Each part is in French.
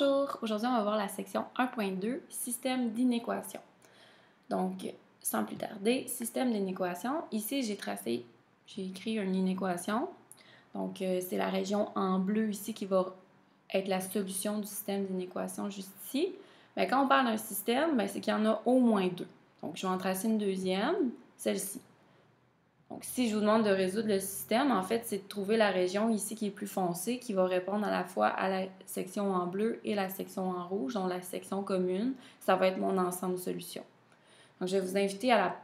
Bonjour! Aujourd'hui, on va voir la section 1.2, système d'inéquation. Donc, sans plus tarder, système d'inéquation. Ici, j'ai écrit une inéquation. Donc, c'est la région en bleu ici qui va être la solution du système d'inéquation juste ici. Mais quand on parle d'un système, c'est qu'il y en a au moins deux. Donc, je vais en tracer une deuxième, celle-ci. Donc, si je vous demande de résoudre le système, en fait, c'est de trouver la région ici qui est plus foncée, qui va répondre à la fois à la section en bleu et la section en rouge, donc la section commune. Ça va être mon ensemble de solutions. Donc, je vais vous inviter à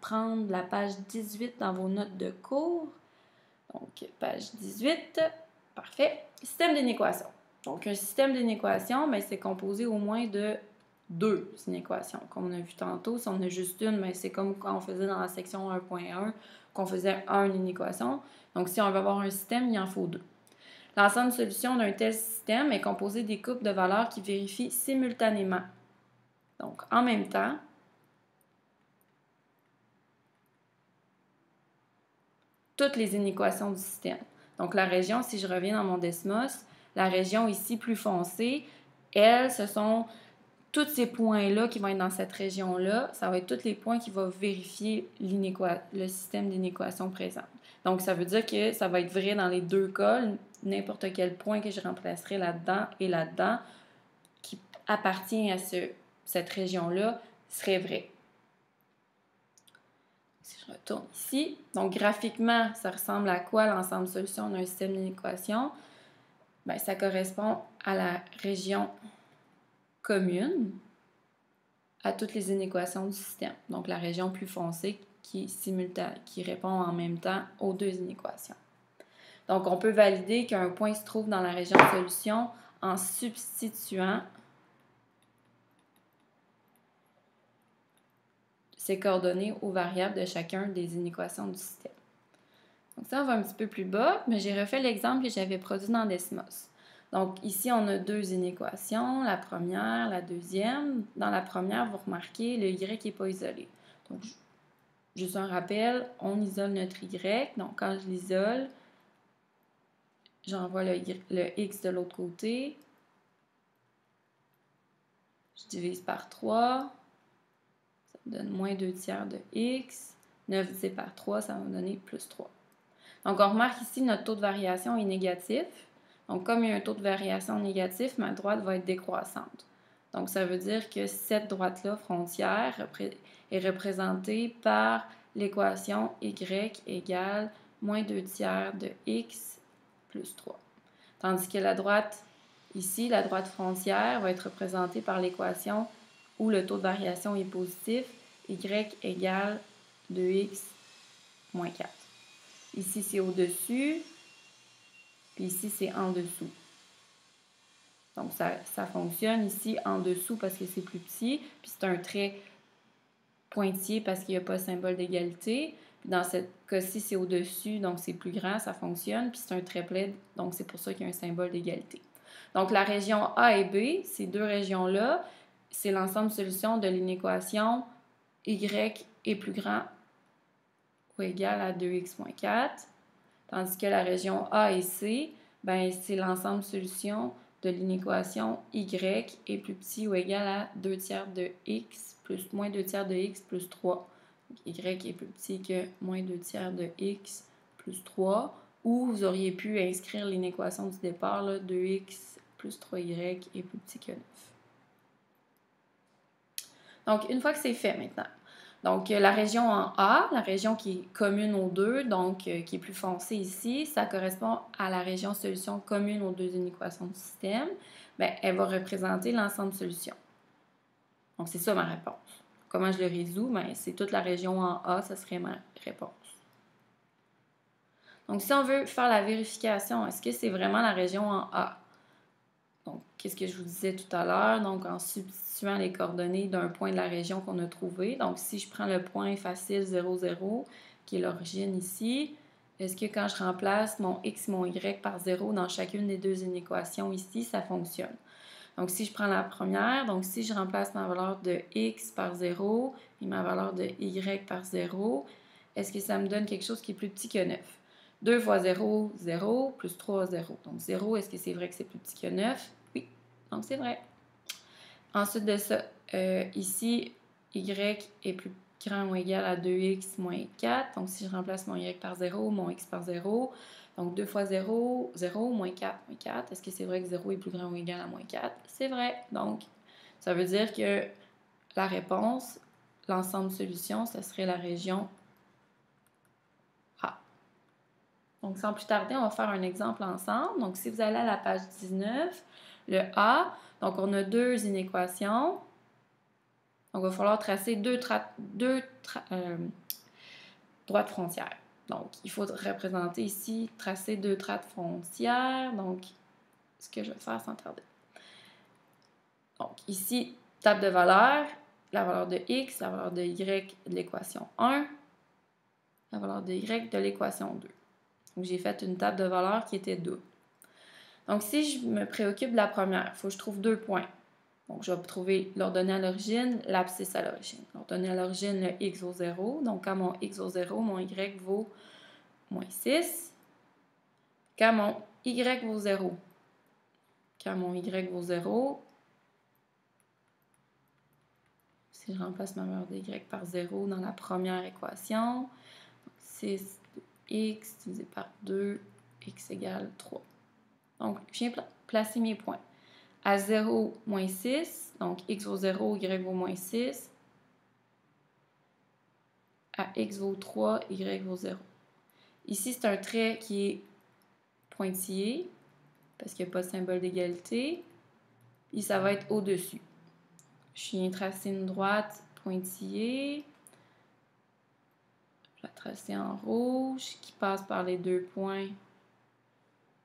prendre la page 18 dans vos notes de cours. Donc, page 18, parfait. Système d'inéquation. Donc, un système d'inéquation, c'est composé au moins de deux inéquations. Comme on a vu tantôt, si on a juste une, c'est comme quand on faisait dans la section 1.1, qu'on faisait une inéquation. Donc, si on veut avoir un système, il en faut deux. L'ensemble de solutions d'un tel système est composé des couples de valeurs qui vérifient simultanément. Donc, en même temps, toutes les inéquations du système. Donc, la région, si je reviens dans mon Desmos, la région ici plus foncée, elle, ce sont tous ces points-là qui vont être dans cette région-là, ça va être tous les points qui vont vérifier le système d'inéquation présente. Donc, ça veut dire que ça va être vrai dans les deux cas, n'importe quel point que je remplacerai là-dedans et là-dedans, qui appartient à cette région-là, serait vrai. Si je retourne ici, donc graphiquement, ça ressemble à quoi l'ensemble de solutions d'un système d'inéquation? Ça correspond à la région commune à toutes les inéquations du système. Donc, la région plus foncée qui répond en même temps aux deux inéquations. Donc, on peut valider qu'un point se trouve dans la région de solution en substituant ces coordonnées aux variables de chacun des inéquations du système. Donc, ça, on va un petit peu plus bas, mais j'ai refait l'exemple que j'avais produit dans Desmos. Donc, ici, on a deux inéquations, la première, la deuxième. Dans la première, vous remarquez, le y n'est pas isolé. Donc, juste un rappel, on isole notre y. Donc, quand je l'isole, j'envoie le x de l'autre côté. Je divise par 3. Ça me donne moins 2 tiers de x. 9 divisé par 3, ça va me donner plus 3. Donc, on remarque ici, notre taux de variation est négatif. Donc, comme il y a un taux de variation négatif, ma droite va être décroissante. Donc, ça veut dire que cette droite-là, frontière, est représentée par l'équation y égale moins 2 tiers de x plus 3. Tandis que la droite, ici, la droite frontière, va être représentée par l'équation où le taux de variation est positif, y égale 2x moins 4. Ici, c'est au-dessus. Puis ici, c'est en dessous. Donc, ça fonctionne ici en dessous parce que c'est plus petit. Puis c'est un trait pointillé parce qu'il n'y a pas de symbole d'égalité. Puis dans ce cas-ci, c'est au-dessus, donc c'est plus grand, ça fonctionne. Puis c'est un triplet, donc c'est pour ça qu'il y a un symbole d'égalité. Donc, la région A et B, ces deux régions-là, c'est l'ensemble de solutions de l'inéquation y est plus grand ou égal à 2x moins 4. Tandis que la région A et C, c'est l'ensemble de solutions de l'inéquation y est plus petit ou égal à 2 tiers de x plus moins 2 tiers de x plus 3. Donc, y est plus petit que moins 2 tiers de x plus 3. Ou vous auriez pu inscrire l'inéquation du départ, là, 2x plus 3y est plus petit que 9. Donc, une fois que c'est fait maintenant, donc, la région en A, la région qui est commune aux deux, donc qui est plus foncée ici, ça correspond à la région solution commune aux deux inéquations du système. Elle va représenter l'ensemble de solutions. Donc, c'est ça ma réponse. Comment je le résous? C'est toute la région en A, ça serait ma réponse. Donc, si on veut faire la vérification, est-ce que c'est vraiment la région en A? Donc, qu'est-ce que je vous disais tout à l'heure? Donc, en substituant les coordonnées d'un point de la région qu'on a trouvé. Donc, si je prends le point facile 0, 0, qui est l'origine ici, est-ce que quand je remplace mon x et mon y par 0 dans chacune des deux inéquations ici, ça fonctionne? Donc, si je prends la première, donc si je remplace ma valeur de x par 0 et ma valeur de y par 0, est-ce que ça me donne quelque chose qui est plus petit que 9? 2 fois 0, 0, plus 3, 0. Donc, 0, est-ce que c'est vrai que c'est plus petit que 9? Oui. Donc, c'est vrai. Ensuite de ça, ici, y est plus grand ou égal à 2x moins 4. Donc, si je remplace mon y par 0, mon x par 0, donc 2 fois 0, 0, moins 4, moins 4. Est-ce que c'est vrai que 0 est plus grand ou égal à moins 4? C'est vrai. Donc, ça veut dire que la réponse, l'ensemble de solutions, ce serait la région A. Donc, sans plus tarder, on va faire un exemple ensemble. Donc, si vous allez à la page 19, le A, donc on a deux inéquations. Donc, il va falloir tracer deux droites frontières. Donc, il faut représenter ici, tracer deux droites frontières. Donc, ce que je vais faire sans tarder. Donc, ici, table de valeur, la valeur de x, la valeur de y de l'équation 1, la valeur de y de l'équation 2. Donc, j'ai fait une table de valeur qui était double. Donc, si je me préoccupe de la première, il faut que je trouve 2 points. Donc, je vais trouver l'ordonnée à l'origine, l'abscisse à l'origine. L'ordonnée à l'origine, le x vaut 0. Donc, quand mon x vaut 0, mon y vaut moins 6. Quand mon y vaut 0, quand mon y vaut 0, si je remplace ma valeur de y par 0 dans la première équation, 6 de x divisé par 2, x égale 3. Donc, je viens placer mes points. À 0, moins 6, donc x vaut 0, y vaut moins 6. À x vaut 3, y vaut 0. Ici, c'est un trait qui est pointillé, parce qu'il n'y a pas de symbole d'égalité. Et ça va être au-dessus. Je viens tracer une droite pointillée. Je vais la tracer en rouge, qui passe par les deux points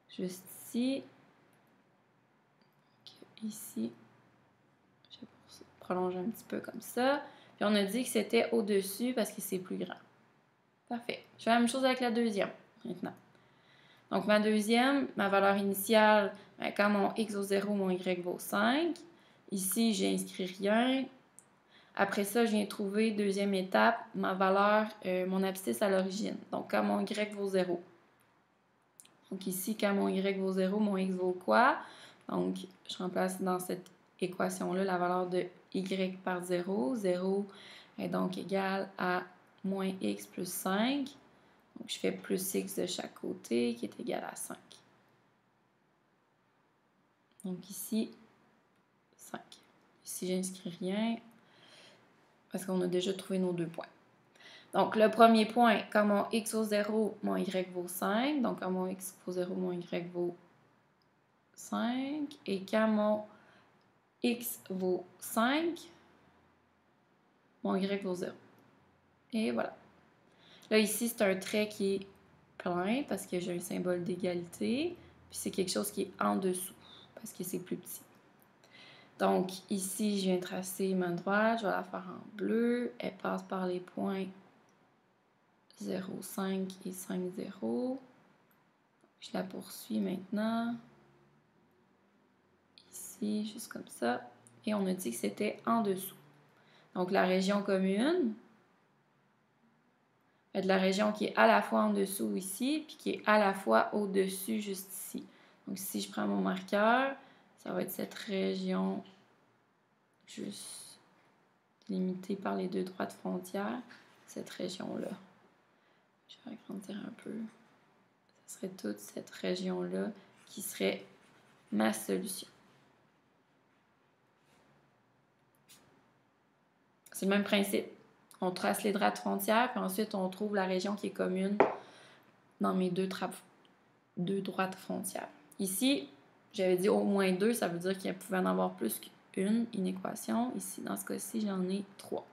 juste ici. Ici, je vais prolonger un petit peu comme ça. Puis on a dit que c'était au-dessus parce que c'est plus grand. Parfait. Je fais la même chose avec la deuxième, maintenant. Donc, ma deuxième, ma valeur initiale, quand mon x vaut 0, mon y vaut 5. Ici, j'ai inscrit rien. Après ça, je viens trouver, deuxième étape, ma valeur, mon abscisse à l'origine. Donc, quand mon y vaut 0. Donc, ici, quand mon y vaut 0, mon x vaut quoi? Donc, je remplace dans cette équation-là la valeur de y par 0. 0 est donc égal à moins x plus 5. Donc, je fais plus x de chaque côté qui est égal à 5. Donc, ici, 5. Ici, j'inscris rien parce qu'on a déjà trouvé nos deux points. Donc, le premier point, quand mon x vaut 0, mon y vaut 5. Donc, quand mon x vaut 0, mon y vaut 5. Et quand mon x vaut 5, mon y vaut 0. Et voilà. Là, ici, c'est un trait qui est plein parce que j'ai un symbole d'égalité. Puis, c'est quelque chose qui est en dessous parce que c'est plus petit. Donc, ici, je viens tracer ma droite. Je vais la faire en bleu. Elle passe par les points 0, 5 et 5, 0. Je la poursuis maintenant. Ici, juste comme ça. Et on a dit que c'était en dessous. Donc, la région commune est de la région qui est à la fois en dessous ici, puis qui est à la fois au-dessus juste ici. Donc, si je prends mon marqueur, ça va être cette région juste limitée par les deux droites frontières. Cette région-là. Je vais agrandir un peu. Ce serait toute cette région-là qui serait ma solution. C'est le même principe. On trace les droites frontières, puis ensuite on trouve la région qui est commune dans mes deux droites frontières. Ici, j'avais dit au moins 2, ça veut dire qu'il pouvait en avoir plus qu'une inéquation. Ici, dans ce cas-ci, j'en ai 3.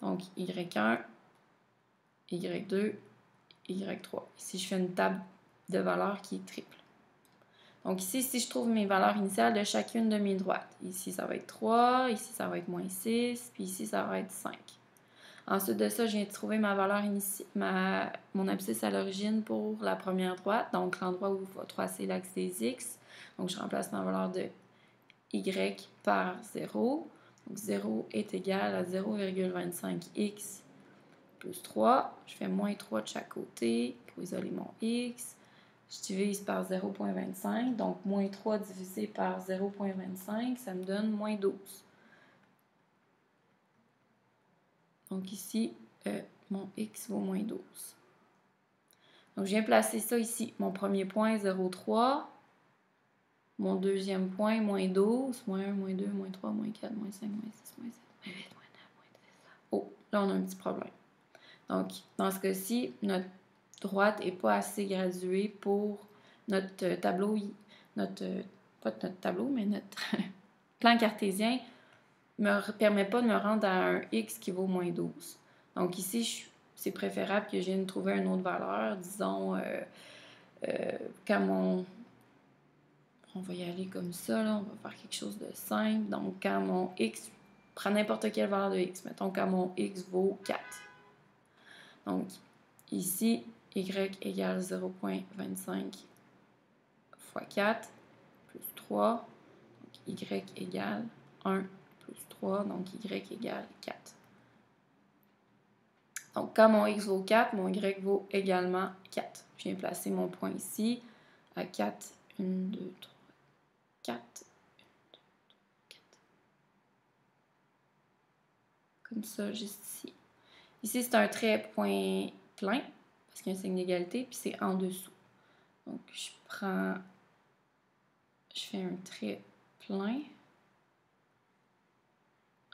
Donc, y1, y2, y3. Ici, je fais une table de valeurs qui est triple. Donc ici, si je trouve mes valeurs initiales de chacune de mes droites, ici, ça va être 3, ici, ça va être moins 6, puis ici, ça va être 5. Ensuite de ça, je viens de trouver ma valeur mon abscisse à l'origine pour la première droite, donc l'endroit où va tracer l'axe des x. Donc, je remplace ma valeur de y par 0. Donc, 0 est égal à 0,25x plus 3. Je fais moins 3 de chaque côté pour isoler mon x. Je divise par 0,25. Donc, moins 3 divisé par 0,25, ça me donne moins 12. Donc ici, mon x vaut moins 12. Donc, je viens placer ça ici. Mon premier point, 0,3. Mon deuxième point, moins 12. Moins 1, moins 2, moins 3, moins 4, moins 5, moins 6, moins 7, moins 8, moins 9, moins 10. Oh, là, on a un petit problème. Donc, dans ce cas-ci, notre droite n'est pas assez graduée pour notre tableau, pas notre tableau, mais notre plan cartésien ne me permet pas de me rendre à un x qui vaut moins 12. Donc ici, c'est préférable que je vienne trouver une autre valeur, disons, quand mon... On va y aller comme ça, là, on va faire quelque chose de simple. Donc, quand mon x, prends n'importe quelle valeur de x, mettons quand mon x vaut 4. Donc, ici, y égale 0,25 fois 4 plus 3. Donc, y égale 1 plus 3. Donc, y égale 4. Donc, quand mon x vaut 4, mon y vaut également 4. Je viens placer mon point ici à 4. 1, 2, 3, 4. 1, 2, 3, 4. Comme ça, juste ici. Ici, c'est un trait point plein, parce qu'il y a un signe d'égalité, puis c'est en dessous. Donc, je fais un trait plein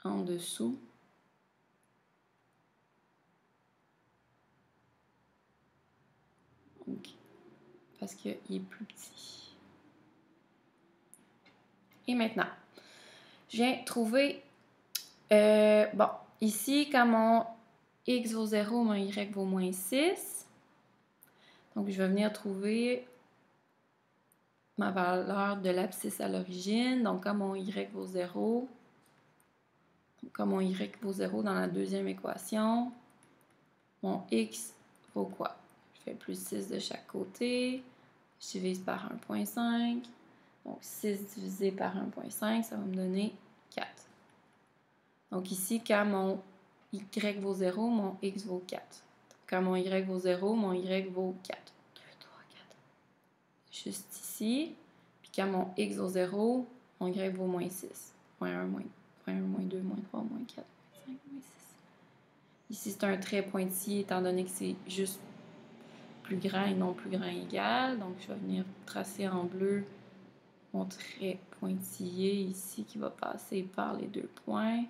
en dessous. Donc, parce qu'il est plus petit. Et maintenant, je viens trouver, bon, ici, quand mon x vaut 0, mon y vaut moins 6. Donc, je vais venir trouver ma valeur de l'abscisse à l'origine. Donc, quand mon y vaut 0, comme mon y vaut 0 dans la deuxième équation, mon x vaut quoi? Je fais plus 6 de chaque côté. Je divise par 1,5. Donc, 6 divisé par 1,5, ça va me donner 4. Donc, ici, quand mon y vaut 0, mon x vaut 4. Quand mon y vaut 0, mon y vaut 4. 2, 3, 4. Juste ici. Puis quand mon x vaut 0, mon y vaut moins 6. Moins 1, moins 2, moins 3, moins 4, moins 5, moins 6. Ici, c'est un trait pointillé, étant donné que c'est juste plus grand et non plus grand égal. Donc, je vais venir tracer en bleu mon trait pointillé ici qui va passer par les deux points.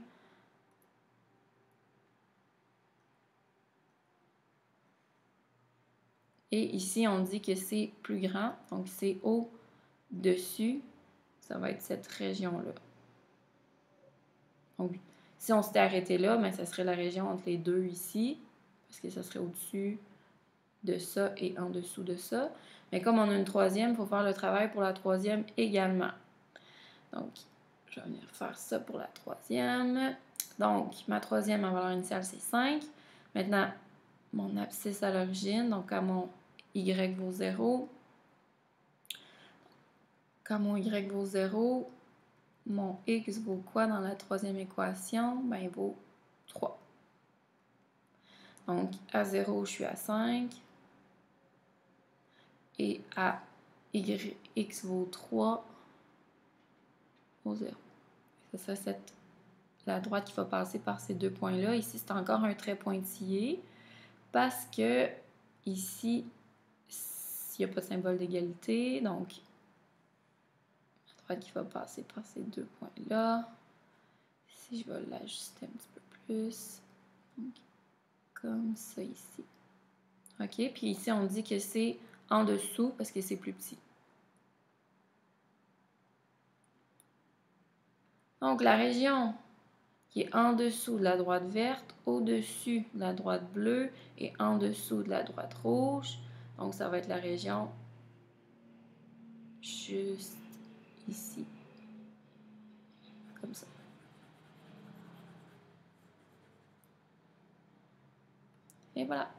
Et ici, on dit que c'est plus grand, donc c'est au-dessus. Ça va être cette région-là. Donc, si on s'était arrêté là, ben, ça serait la région entre les deux ici, parce que ça serait au-dessus de ça et en dessous de ça. Mais comme on a une troisième, il faut faire le travail pour la troisième également. Donc, je vais venir faire ça pour la troisième. Donc, ma troisième, ma valeur initiale, c'est 5. Maintenant, mon abscisse à l'origine, donc à mon y vaut 0. Quand mon y vaut 0, mon x vaut quoi dans la troisième équation? Ben, il vaut 3. Donc, à 0, je suis à 5. Et à x vaut 3, au 0. Ça, c'est la droite qui va passer par ces deux points-là. Ici, c'est encore un trait pointillé parce que ici, il n'y a pas de symbole d'égalité. Donc, la droite qui va passer par ces deux points-là. Ici, je vais l'ajuster un petit peu plus. Donc, comme ça ici. OK? Puis ici, on dit que c'est en dessous parce que c'est plus petit. Donc, la région qui est en dessous de la droite verte, au-dessus de la droite bleue et en dessous de la droite rouge. Donc, ça va être la région juste ici. Comme ça. Et voilà.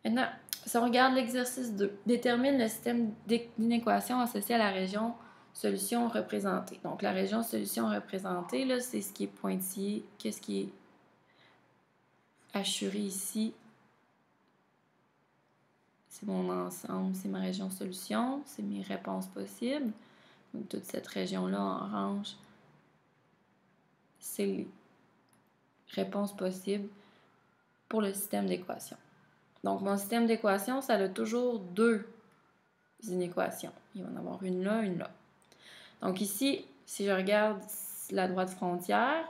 Maintenant, si on regarde l'exercice 2, détermine le système d'inéquation associé à la région solution représentée. Donc, la région solution représentée, là, c'est ce qui est pointillé. Qu'est-ce qui est assuré ici? c'est mon ensemble, c'est ma région solution, c'est mes réponses possibles. Donc, toute cette région-là en orange, c'est les réponses possibles pour le système d'équation. Donc, mon système d'équation, ça a toujours deux inéquations. Il va en avoir une là, une là. Donc ici, si je regarde la droite frontière,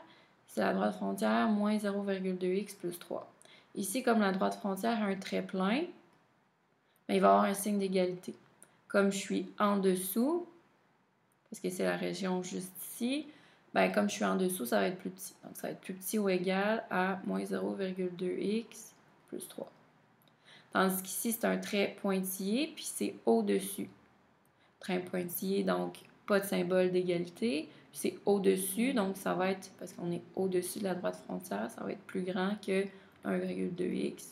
c'est la droite frontière moins 0,2x plus 3. Ici, comme la droite frontière a un trait plein, bien, il va y avoir un signe d'égalité. Comme je suis en dessous, parce que c'est la région juste ici, bien, comme je suis en dessous, ça va être plus petit. Donc, ça va être plus petit ou égal à moins 0,2x plus 3. Tandis qu'ici, c'est un trait pointillé, puis c'est au-dessus. Trait pointillé, donc pas de symbole d'égalité. Puis c'est au-dessus, donc ça va être, parce qu'on est au-dessus de la droite frontière, ça va être plus grand que 1,2x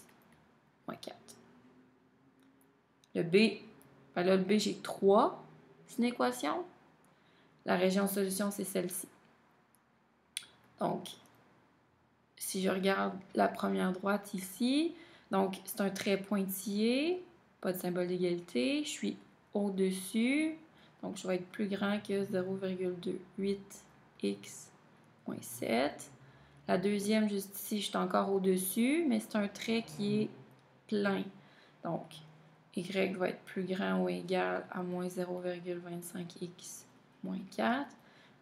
moins 4. Le B, ben là, le B, j'ai 3. C'est une équation. La région solution, c'est celle-ci. Donc, si je regarde la première droite ici, donc c'est un trait pointillé, pas de symbole d'égalité, je suis au-dessus, donc je vais être plus grand que 0,28x moins 7. La deuxième, juste ici, je suis encore au-dessus, mais c'est un trait qui est plein. Donc, y va être plus grand ou égal à moins 0,25x moins 4.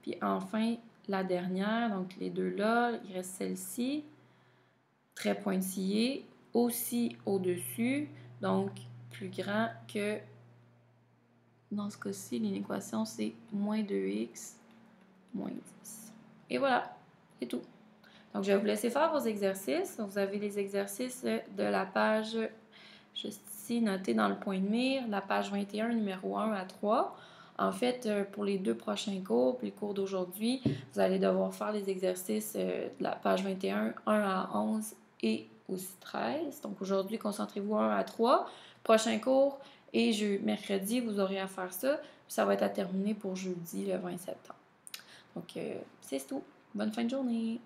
Puis enfin, la dernière, donc les deux là, il reste celle-ci, très pointillée, aussi au-dessus, donc plus grand que, dans ce cas-ci, l'inéquation c'est moins 2x moins 10. Et voilà, c'est tout. Donc je vais vous laisser faire vos exercices. Vous avez les exercices de la page, juste ici, notés dans le point de mire, la page 21, numéro 1 à 3. En fait, pour les deux prochains cours, puis les cours d'aujourd'hui, vous allez devoir faire les exercices de la page 21, 1 à 11 et aussi 13. Donc aujourd'hui, concentrez-vous 1 à 3. Prochain cours et mercredi, vous aurez à faire ça. Puis ça va être à terminer pour jeudi, le 20 septembre. Donc, c'est tout. Bonne fin de journée!